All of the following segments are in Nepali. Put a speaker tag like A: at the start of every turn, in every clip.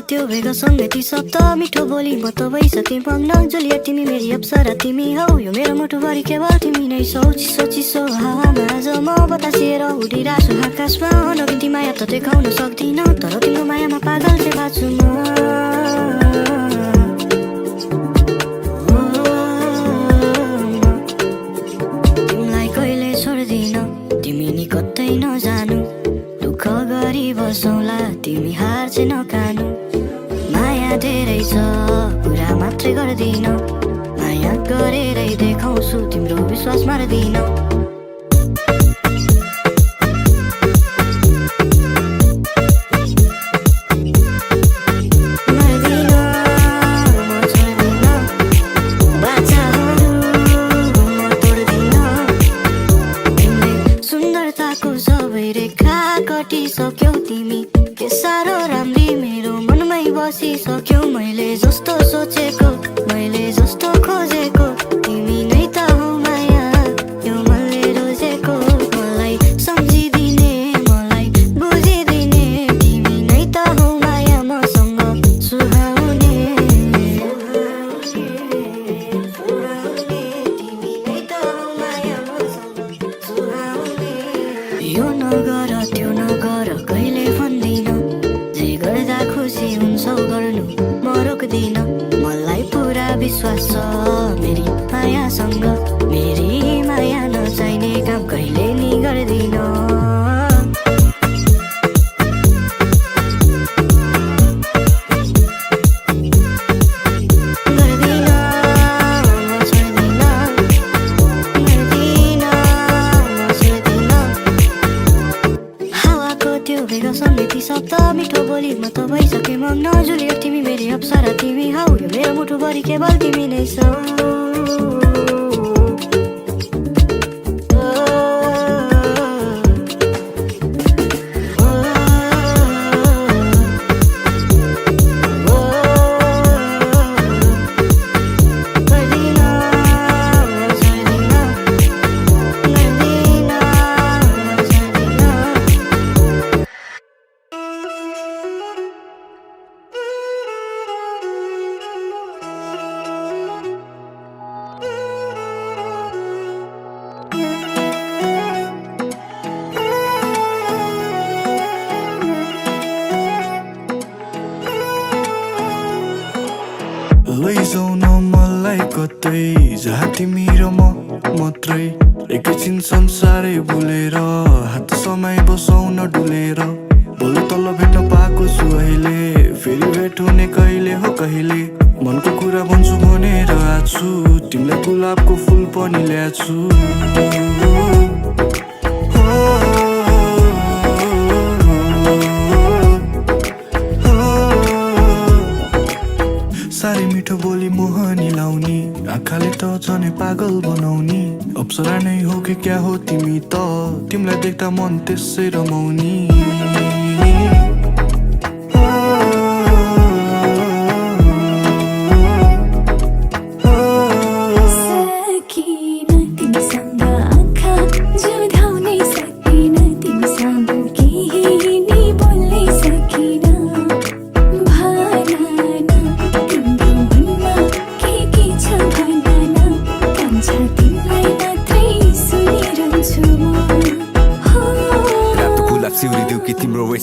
A: त्यो भेगसँगै ती शब्द मिठो बोली म त भइसकेँ मग्न जुलियट तिमी मेरी अप्सरा तिमी हौ यो मेरो मुटुभरि केवल तिमी नै छौ चिसो चिसो हावामा आज म बतासिएर उडिरहेछु आकाशमा नगिन्ती माया त देखाउन सक्दिन तर तिम्रो मायामा पागल चाहिँ बाँच्छु म तिमीलाई कहिले छोड्दिन तिमी नि कतै नजानु दुःख गरी बसौँला तिमी हार चाहिँ नकानु माया धेरै छ कुरा मात्रै गर्दिन माया गरेरै देखाउँछु तिम्रो विश्वास मार्दिन सुन्दरताको सबै रेखा कटिसक्यौ तिमी के साह्रो राम्री मेरो मनमै बसिसक्यौ मैले जस्तो सोचेको मैले जस्तो खोजेको तिमी नै त हौ माया यो मनले रोजेको मलाई सम्झिदिने मलाई बुझिदिने तिमी नै त हौ माया मसँग सुहाउने तिमी नै त हौ माया मसँग सुहाउने यो नगर त्यो नगर कहिले भन्दिन जे गर्दा खुसी हुन्छौ गर्नु म रोक्दिन मलाई पुरा विश्वास छ मेरी मायासँग मेरी माया नचाहिने काम कहिले नि गर्दिन ती शब्द मिठो बोली म त भइसकेँ मग्न जुलियट तिमी मेरी अप्सरा तिमी हौ यो मेरो मुटुभरि केवल तिमी नै छौ
B: लैजाउ न मलाई कतै जहाँ तिमी र म मात्रै एकैछिन संसारै भुलेर हात समाई बसौँ न डुलेर बल्ल तल्ल भेट्न पाएको छु अहिले फेरि भेट हुने कहिले हो कहिले मनको कुरा भन्छु भनेर आछु तिमीलाई गुलाबको फुल पनि ल्याछु साह्रै मिठो बोली मोहनी लाउने आँखाले त झनै पागल बनाउने अप्सरा नै हो कि क्या हो तिमी त तिमीलाई देख्दा मन त्यसै रमाउने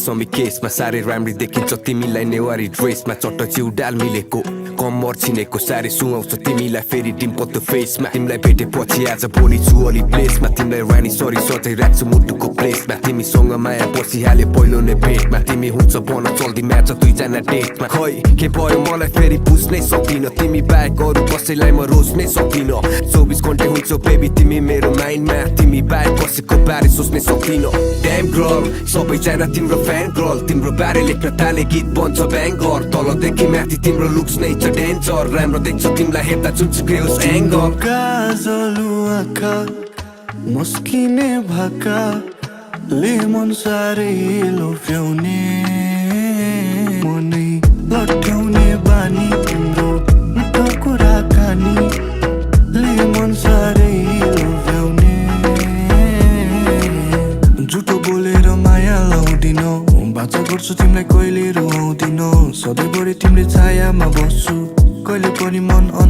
C: समी केसमा साह्रै राम्री देखिन्छ तिमीलाई नेवारी ड्रेसमा चट्ट चिउडाल मिलेको कम्मर छिनेको साह्रै सुहाउँछ तिमीलाई फेरि डिम्पल त फेसमा तिमीलाई भेटेपछि आज भोलि छु अलि प्लेसमा तिमीलाई रानी सरी सजाइ राख्छु मुटुको प्लेसमा तिमीसँग माया बसिहाले पहिलो नै भेटमा तिमी हुन्छ बन चल्दी म्याच दुईजना डेटमा खै के भयो मलाई फेरि बुझ्नै सकिन तिमी बाहेक अरू कसैलाई म रोज्नै सकिन 24 घण्टे हुन्छौ बेबी तिमी मेरो माइन्डमा तिमी बाहेक कसैको बारे सोच्नै सकिन ड्याम गर्ल सबैजना तिम्रो फ्यान गर्ल तिम्रो बारे लेख्न थाले गीत बन्छ ब्याङ्गर तलदेखि माथि तिम्रो लुक्स नै छ डेन्जर राम्रो देख्छ तिमीलाई हेर्दा जुनसुकै होस् एङ्गल
B: काजलु आँखा मस्किने भाका लेमन साह्रै लोभ्याउने मनै लट्याउने बानी तिम्रो मिठो कुराकानी लेमन साह्रै लोभ्याउने पनि मन